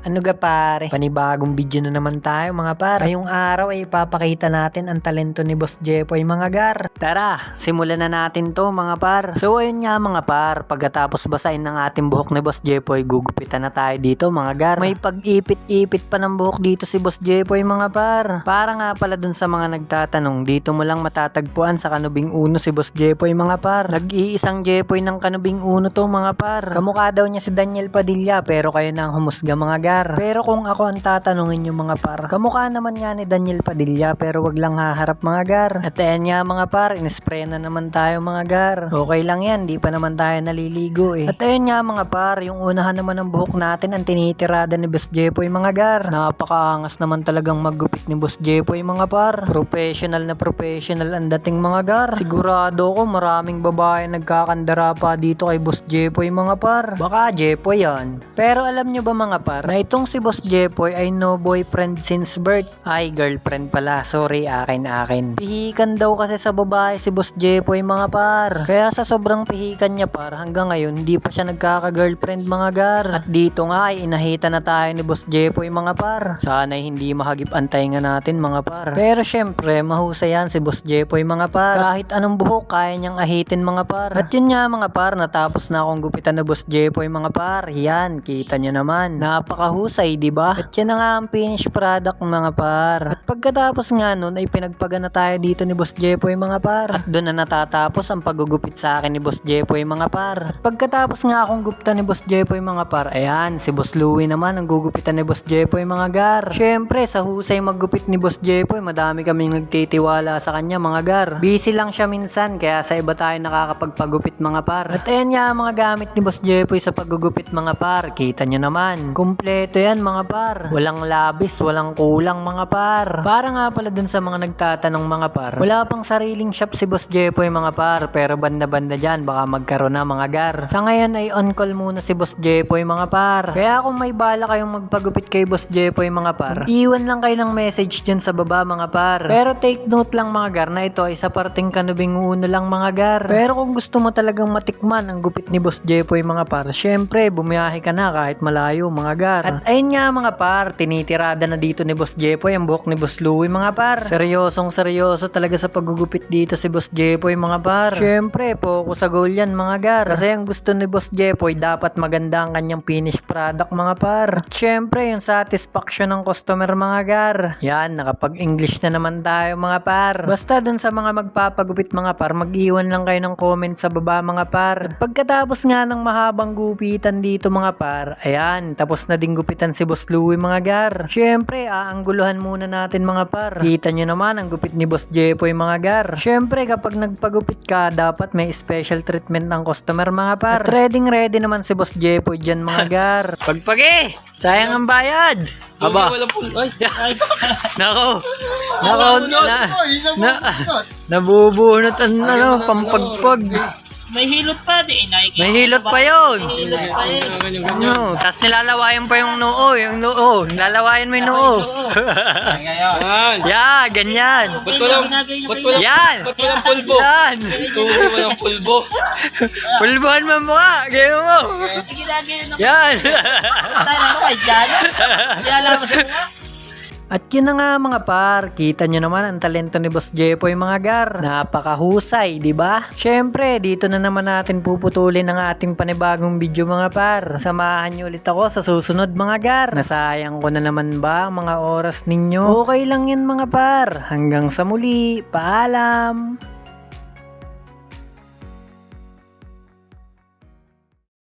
Ano ga pare, panibagong video na naman tayo mga par. Ngayong araw ay ipapakita natin ang talento ni Boss Jepoy mga gar. Tara, simulan na natin to mga par. So ayun nga mga par, pagkatapos basahin ng ating buhok ni Boss Jepoy, gugupitan na tayo dito mga gar. May pag-ipit-ipit pa ng buhok dito si Boss Jepoy mga par. Para nga pala dun sa mga nagtatanong, dito mo lang matatagpuan sa Kanubing Uno si Boss Jepoy mga par. Nag-iisang Jepoy ng Kanubing Uno to mga par. Kamukha daw niya si Daniel Padilla pero kayo na ang humusga mga gar. Pero kung ako ang tatanungin nyo mga par, kamukha naman nga ni Daniel Padilla pero wag lang haharap mga gar. At ayan nga mga par, inispray na naman tayo mga gar. Okay lang yan, di pa naman tayo naliligo eh. At ayan nga mga par, yung unahan naman ng buhok natin ang tinitirada ni Boss Jepoy mga gar. Napakaangas naman talagang maggupit ni Boss Jepoy mga par. Professional na professional ang dating mga gar. Sigurado ko maraming babae nagkakandara pa dito kay Boss Jepoy mga par. Baka Jepoy yan. Pero alam nyo ba mga par, na itong si Boss Jepoy ay no boyfriend since birth. Ay, girlfriend pala. Sorry, akin. Pihikan daw kasi sa babae si Boss Jepoy mga par. Kaya sa sobrang pihikan niya par, hanggang ngayon hindi pa siya nagkaka-girlfriend mga gar. At dito nga ay inahita na tayo ni Boss Jepoy mga par. Sana'y hindi mahagip ang tainga natin mga par. Pero syempre, mahusay yan si Boss Jepoy mga par. Kahit anong buhok, kaya niyang ahitin mga par. At yun nga mga par, natapos na akong gupitan na Boss Jepoy mga par. Yan, kita nyo naman. Napakahusay, diba? At yan na nga ang finished product mga par. At pagkatapos nga nun ay pinagpaga na tayo dito ni Boss Jepoy mga par. At doon na natatapos ang paggugupit sa akin ni Boss Jepoy mga par. At pagkatapos nga akong gupitan ni Boss Jepoy mga par, ayan, si Boss Louie naman ang gugupitan ni Boss Jepoy mga gar. Syempre, sa husay maggupit ni Boss Jepoy, madami kaming nagtitiwala sa kanya mga gar. Busy lang siya minsan, kaya sa iba tayo nakakapagpagupit mga par. At ayan nga ang mga gamit ni Boss Jepoy sa paggugupit mga par. Kita nyo naman, kumpleto yan mga par. Walang labis, walang kulang mga par. Para nga pala dun sa mga nagtatanong mga par, wala pang sariling shop si Boss Jepoy mga par, pero banda-banda dyan baka magkaroon na mga gar. Sa ngayon ay on call muna si Boss Jepoy mga par. Kaya kung may bala kayong magpagupit kay Boss Jepoy mga par, iwan lang kayo ng message dyan sa baba mga par. Pero take note lang mga gar na ito ay sa parting Kanubing Uno lang mga gar. Pero kung gusto mo talagang matikman ang gupit ni Boss Jepoy mga par, syempre bumiyahe ka na kahit malayo mga gar. At ayun nga mga par, tinitirada na dito ni Boss Jepoy ang buhok ni Boss Louie mga par. Seryosong seryoso talaga sa paggugupit dito si Boss Jepoy mga par. Syempre, focus sa goal yan mga gar. Kasi ang gusto ni Boss Jepoy, dapat maganda ang kanyang finished product mga par. At syempre, yung satisfaction ng customer mga gar. Yan, nakapag-English na naman tayo mga par. Basta dun sa mga magpapagupit mga par, mag-iwan lang kayo ng comment sa baba mga par. At pagkatapos nga ng mahabang gupitan dito mga par, ayan, tapos na din gupitan si Boss Louie mga gar. Syempre, aangguluhan muna natin mga par. Kita nyo naman ang gupit ni Boss Jepoy mga gar. Syempre, kapag nagpagupit ka, dapat may special treatment ng customer mga par. At ready naman si Boss Jepoy dyan mga gar. Pagpagi! Sayang ang bayad! Aba! Nako! Nabubunot ang pampagpag. May hilot pa di. May hilot pa yun. Ano, tapos nilalawayan pa yung noo. Nilalawayan mo yung noo. Yan, ganyan. Ba't walang Yan. pulbo? Yan. Walang pulbo. Pulbuhan mo mukha. Ganyan mo. Yan. At yun na nga mga par, kita nyo naman ang talento ni Boss Jepoy mga gar. Napakahusay, di ba? Syempre, dito na naman natin puputulin ang ating panibagong video mga par. Samahan nyo ulit ako sa susunod mga gar. Nasayang ko na naman ba ang mga oras ninyo? Okay lang yan mga par. Hanggang sa muli, paalam!